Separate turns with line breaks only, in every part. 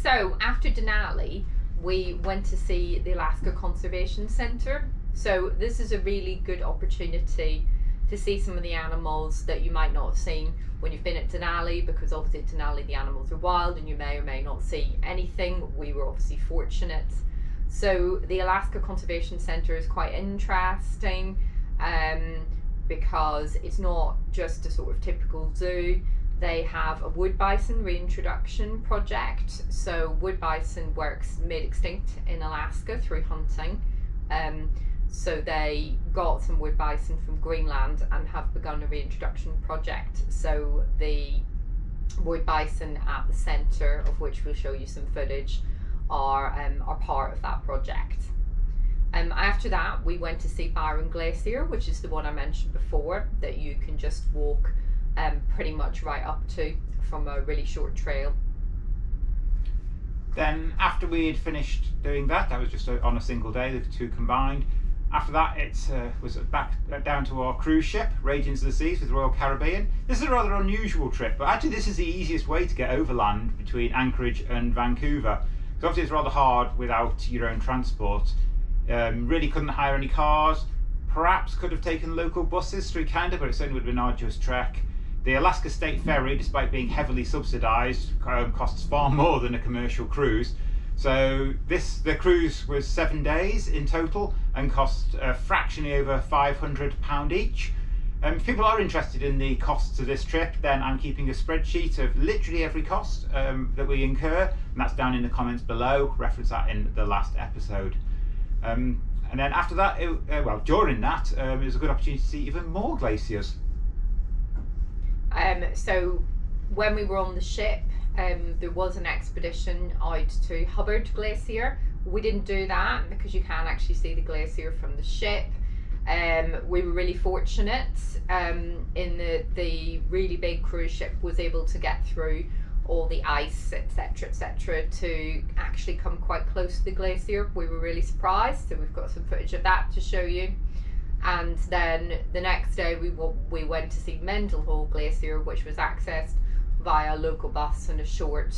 So after Denali, we went to see the Alaska Conservation Center. So this is a really good opportunity to see some of the animals that you might not have seen when you've been at Denali, because obviously at Denali the animals are wild and you may or may not see anything. We were obviously fortunate. So the Alaska Conservation Center is quite interesting because it's not just a sort of typical zoo. They have a wood bison reintroduction project. So wood bison works made extinct in Alaska through hunting. So they got some wood bison from Greenland and have begun a reintroduction project. So the wood bison at the centre, of which we'll show you some footage, are part of that project. After that, we went to see Hubbard Glacier, which is the one I mentioned before, that you can just walk pretty much right up to from a really short trail.
Then after we had finished doing that, that was just on a single day, the two combined. After that, it was back down to our cruise ship, Radiance of the Seas with Royal Caribbean. This is a rather unusual trip, but actually this is the easiest way to get overland between Anchorage and Vancouver. So obviously it's rather hard without your own transport. Really couldn't hire any cars. Perhaps could have taken local buses through Canada, but it certainly would have been an arduous trek. The Alaska State Ferry, despite being heavily subsidised, costs far more than a commercial cruise. So the cruise was 7 days in total and cost fractionally over £500 each. If people are interested in the costs of this trip, then I'm keeping a spreadsheet of literally every cost that we incur, and that's down in the comments below. Reference that in the last episode. And then after that, during that, it was a good opportunity to see even more glaciers.
So when we were on the ship, there was an expedition out to Hubbard Glacier. We didn't do that because you can't actually see the glacier from the ship. We were really fortunate in the really big cruise ship was able to get through all the ice, etc., to actually come quite close to the glacier. We were really surprised, so we've got some footage of that to show you. And then the next day we went to see Mendenhall Glacier, which was accessed via a local bus and a short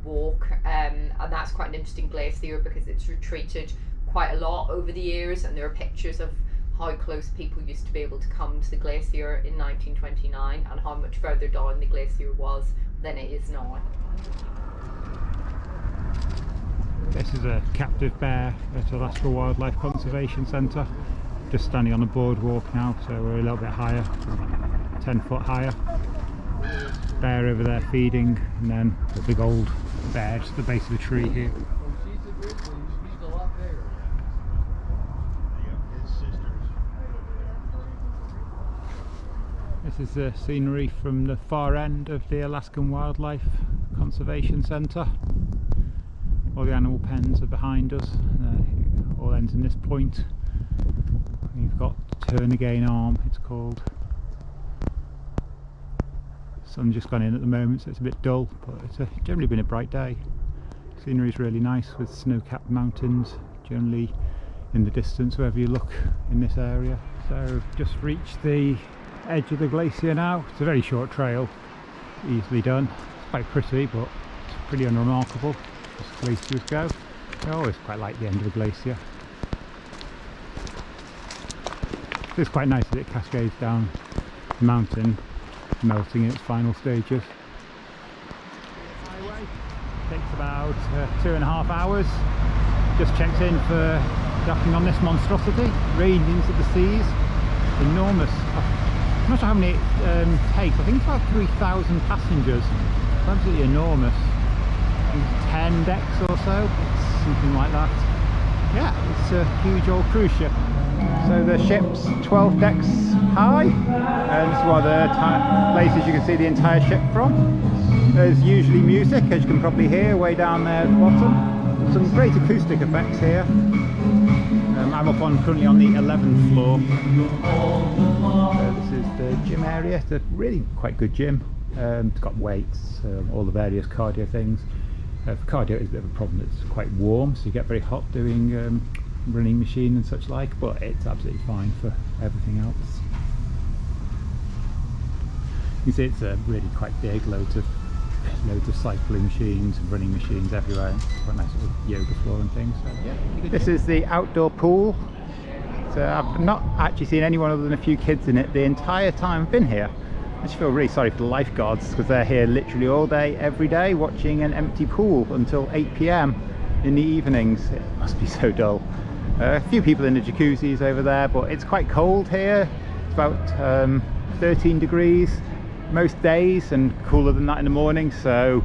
walk, and that's quite an interesting glacier because it's retreated quite a lot over the years, and there are pictures of how close people used to be able to come to the glacier in 1929 and how much further down the glacier was than it is now.
This is a captive bear at Alaska Wildlife Conservation Centre. Just standing on a boardwalk now, so we're a little bit higher, 10 foot higher. Bear over there feeding, and then the big old bear just at the base of the tree here. This is the scenery from the far end of the Alaskan Wildlife Conservation Centre. All the animal pens are behind us, all ends in this point. You've got Turn Again Arm, it's called. Sun's just gone in at the moment, so it's a bit dull, but it's generally been a bright day. Scenery is really nice with snow-capped mountains generally in the distance wherever you look in this area. So we've just reached the edge of the glacier now. It's a very short trail, easily done. It's quite pretty, but it's pretty unremarkable as glaciers go. I always quite like the end of a glacier. It's quite nice that it cascades down the mountain, melting in its final stages. Highway takes about 2.5 hours. Just checked in for docking on this monstrosity, Radiance of the Seas. Enormous. I'm not sure how many it takes. I think it's about 3,000 passengers. It's absolutely enormous. I think 10 decks or so. It's something like that. Yeah, it's a huge old cruise ship. So the ship's 12 decks high, and this is one of the places you can see the entire ship from. There's usually music, as you can probably hear, way down there at the bottom. Some great acoustic effects here. I'm currently on the 11th floor. So this is the gym area. It's a really quite good gym. It's got weights, all the various cardio things. For cardio it's a bit of a problem, it's quite warm, so you get very hot doing running machine and such like, but it's absolutely fine for everything else. You can see it's really quite big, loads of loads of cycling machines and running machines everywhere. It's quite a nice little yoga floor and things. So, yeah, this is the outdoor pool. So I've not actually seen anyone other than a few kids in it the entire time I've been here. I just feel really sorry for the lifeguards because they're here literally all day, every day, watching an empty pool until 8 PM in the evenings. It must be so dull. A few people in the jacuzzis over there, but it's quite cold here. It's about 13 degrees most days and cooler than that in the morning, so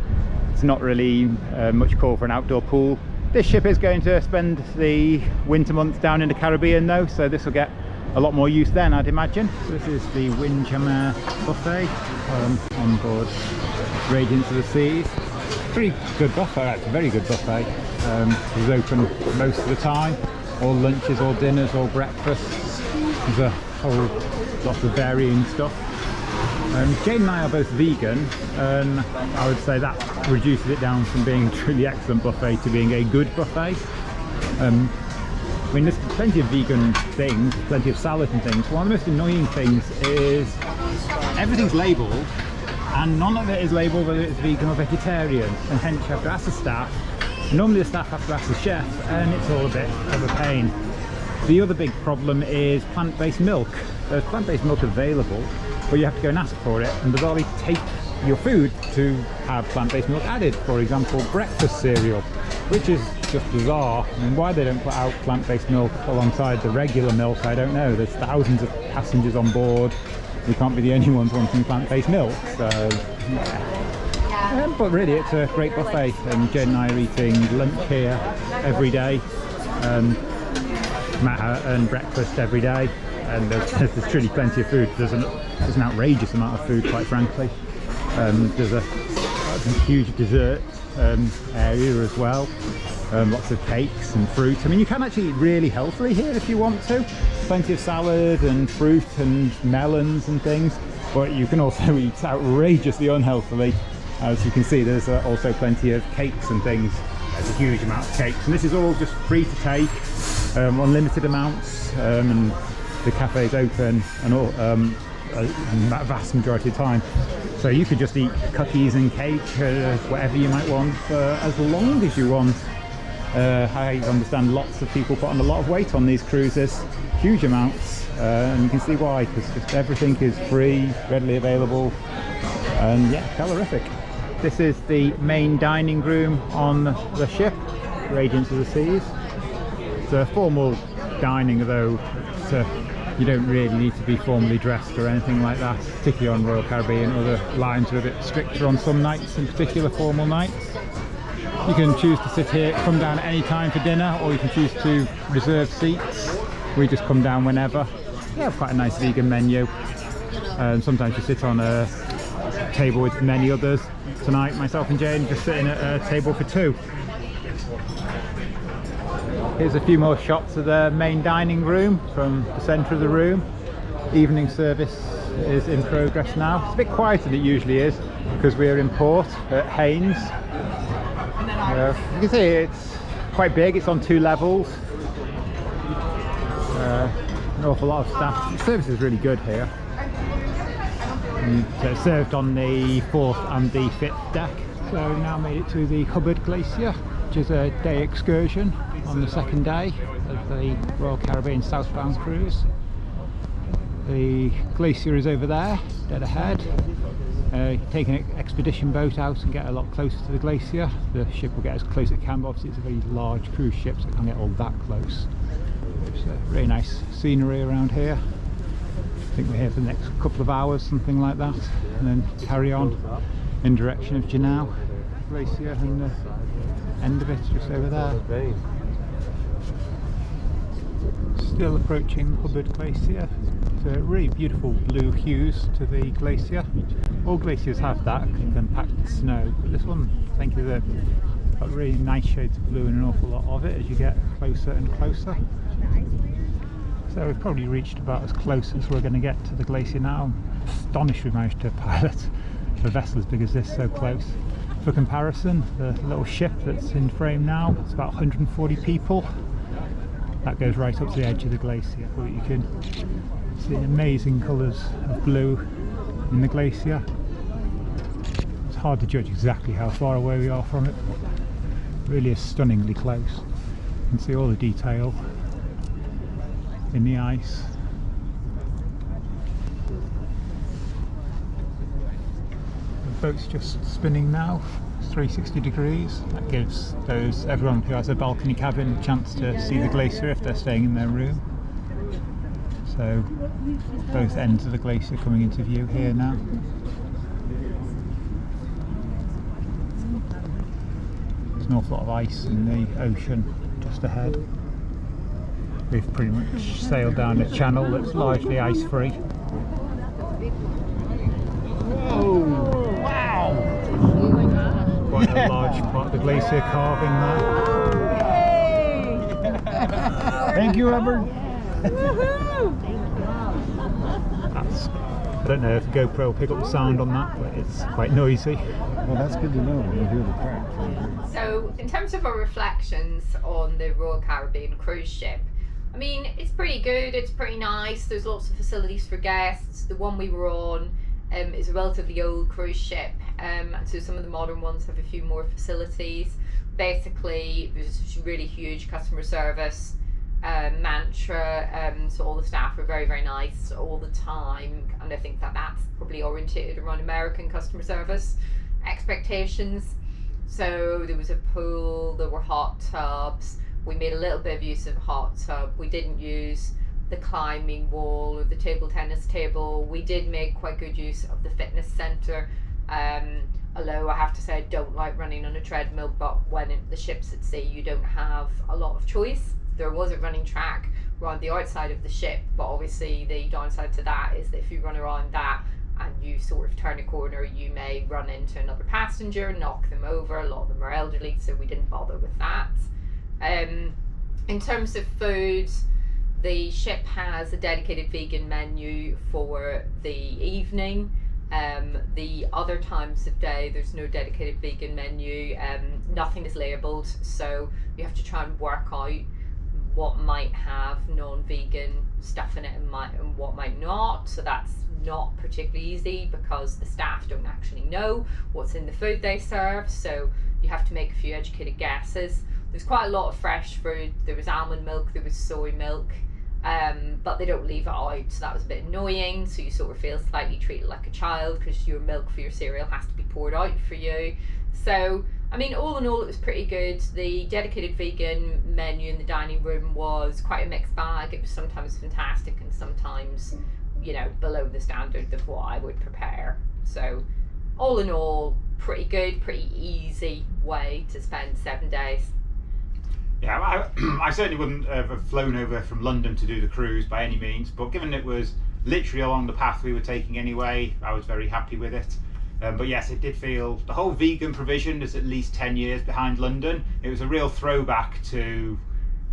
it's not really much call for an outdoor pool. This ship is going to spend the winter months down in the Caribbean though, so this will get a lot more use then, I'd imagine. So this is the Windjammer buffet on board Radiance of the Seas. Pretty good buffet, it's a very good buffet. It's open most of the time, all lunches, all dinners, all breakfasts. There's a whole lot of varying stuff. Jane and I are both vegan, and I would say that reduces it down from being a truly excellent buffet to being a good buffet. I mean, there's plenty of vegan things, plenty of salad and things. One of the most annoying things is everything's labelled and none of it is labelled whether it's vegan or vegetarian, and hence you have to ask the staff. Normally the staff have to ask the chef, and it's all a bit of a pain. The other big problem is plant-based milk. There's plant-based milk available, but you have to go and ask for it, and bizarrely take your food to have plant-based milk added. For example, breakfast cereal, which is just bizarre. I mean, why they don't put out plant-based milk alongside the regular milk, I don't know. There's thousands of passengers on board. We can't be the only ones wanting plant-based milk, so yeah. But really, it's a great buffet, and Jen and I are eating lunch here every day, and breakfast every day, and there's truly plenty of food. There's an outrageous amount of food, quite frankly. There's a huge dessert area as well, lots of cakes and fruit. I mean, you can actually eat really healthily here if you want to. Plenty of salad and fruit and melons and things, but you can also eat outrageously unhealthily. As you can see, there's also plenty of cakes and things. There's a huge amount of cakes, and this is all just free to take, unlimited amounts, and the cafe is open and all a vast majority of the time. So you could just eat cookies and cake, whatever you might want, as long as you want. I understand lots of people put on a lot of weight on these cruises, huge amounts, and you can see why, because just everything is free, readily available, and yeah, calorific. This is the main dining room on the ship, Radiance of the Seas. It's a formal dining though, so you don't really need to be formally dressed or anything like that, particularly on Royal Caribbean. Other lines are a bit stricter on some nights, in particular formal nights. You can choose to sit here, come down at any time for dinner, or you can choose to reserve seats. We just come down whenever. We have quite a nice vegan menu. Sometimes you sit on a table with many others. Tonight, myself and Jane just sitting at a table for two. Here's a few more shots of the main dining room from the centre of the room. Evening service is in progress now. It's a bit quieter than it usually is because we're in port at Haynes. You can see it's quite big, it's on 2 levels. An awful lot of staff. The service is really good here. So it's served on the 4th and the 5th deck. So we now made it to the Hubbard Glacier, which is a day excursion on the 2nd day of the Royal Caribbean southbound cruise. The glacier is over there, dead ahead. Take an expedition boat out and get a lot closer to the glacier. The ship will get as close as it can, but obviously it's a very large cruise ship, so it can't get all that close. It's really nice scenery around here. I think we're here for the next couple of hours, something like that, and then carry on in direction of Janau Glacier, and the end of it just over there. Still approaching Hubbard Glacier. It's a really beautiful blue hues to the glacier. All glaciers have that, compacted snow, but this one I think is got really nice shades of blue and an awful lot of it as you get closer and closer. So we've probably reached about as close as we're going to get to the glacier now. I'm astonished we managed to pilot a vessel as big as this so close. For comparison, the little ship that's in frame now, it's about 140 people. That goes right up to the edge of the glacier, but you can see amazing colours of blue in the glacier. There's hard to judge exactly how far away we are from it, but really is stunningly close. You can see all the detail in the ice. The boat's just spinning now, it's 360 degrees. That gives everyone who has a balcony cabin a chance to see the glacier if they're staying in their room. So both ends of the glacier coming into view here now. There's an awful lot of ice in the ocean just ahead. We've pretty much sailed down a channel that's largely ice free. Whoa! Wow! Quite a large part of the glacier carving there. Thank you, Hubbard. I don't know if GoPro will pick up the sound on that, but it's quite noisy.
Well, that's good to know when you hear the crack.
So, in terms of our reflections on the Royal Caribbean cruise ship, I mean, it's pretty good, it's pretty nice, there's lots of facilities for guests. The one we were on is a relatively old cruise ship, and so some of the modern ones have a few more facilities. Basically, there's really huge customer service mantra, so all the staff are very, very nice all the time, and I think that that's probably orientated around American customer service expectations. So there was a pool, there were hot tubs. We made a little bit of use of a hot tub. We didn't use the climbing wall or the table tennis table. We did make quite good use of the fitness centre, although I have to say I don't like running on a treadmill, but when the ship's at sea you don't have a lot of choice. There was a running track around the outside of the ship, but obviously the downside to that is that if you run around that and you sort of turn a corner, you may run into another passenger, knock them over. A lot of them are elderly, so we didn't bother with that. In terms of food, the ship has a dedicated vegan menu for the evening. The other times of day there's no dedicated vegan menu. Nothing is labelled, so you have to try and work out what might have non-vegan stuff in it and what might not. So that's not particularly easy because the staff don't actually know what's in the food they serve, so you have to make a few educated guesses. There's quite a lot of fresh food. There was almond milk, there was soy milk, but they don't leave it out, so that was a bit annoying. So you sort of feel slightly treated like a child because your milk for your cereal has to be poured out for you. So I mean, all in all, it was pretty good. The dedicated vegan menu in the dining room was quite a mixed bag. It was sometimes fantastic and sometimes, you know, below the standard of what I would prepare. So all in all, pretty good, pretty easy way to spend 7 days.
Yeah, I certainly wouldn't have flown over from London to do the cruise by any means, but given it was literally along the path we were taking anyway, I was very happy with it. But yes, it did feel, the whole vegan provision is at least 10 years behind London. It was a real throwback to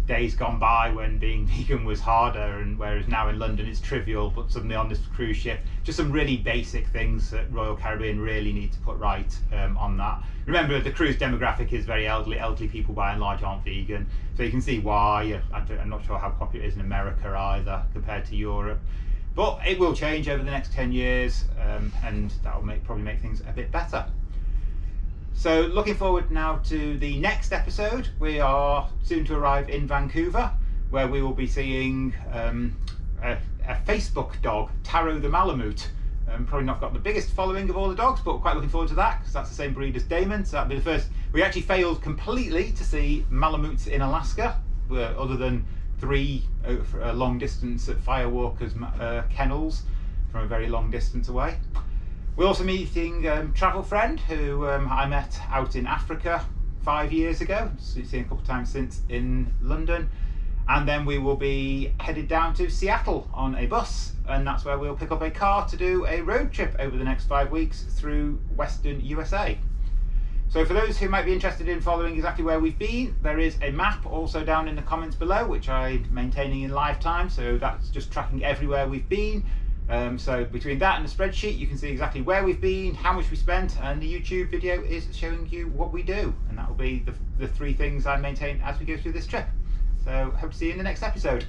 days gone by when being vegan was harder, and whereas now in London it's trivial, but suddenly on this cruise ship, just some really basic things that Royal Caribbean really need to put right on that. Remember, the cruise demographic is very elderly people by and large aren't vegan, so you can see why. I'm not sure how popular it is in America either compared to Europe. But it will change over the next 10 years, and that will probably make things a bit better. So looking forward now to the next episode. We are soon to arrive in Vancouver, where we will be seeing a Facebook dog, Taro the Malamute. Probably not got the biggest following of all the dogs, but we're quite looking forward to that because that's the same breed as Damon. So that'll be the first. We actually failed completely to see Malamutes in Alaska, other than 3 long distance at Firewalker's kennels from a very long distance away. We're also meeting a travel friend who I met out in Africa 5 years ago, seen a couple of times since in London, and then we will be headed down to Seattle on a bus, and that's where we'll pick up a car to do a road trip over the next 5 weeks through Western USA. So for those who might be interested in following exactly where we've been, there is a map also down in the comments below, which I'm maintaining in live time, so that's just tracking everywhere we've been. So between that and the spreadsheet, you can see exactly where we've been, how much we spent, and the YouTube video is showing you what we do, and that will be the 3 things I maintain as we go through this trip. So hope to see you in the next episode.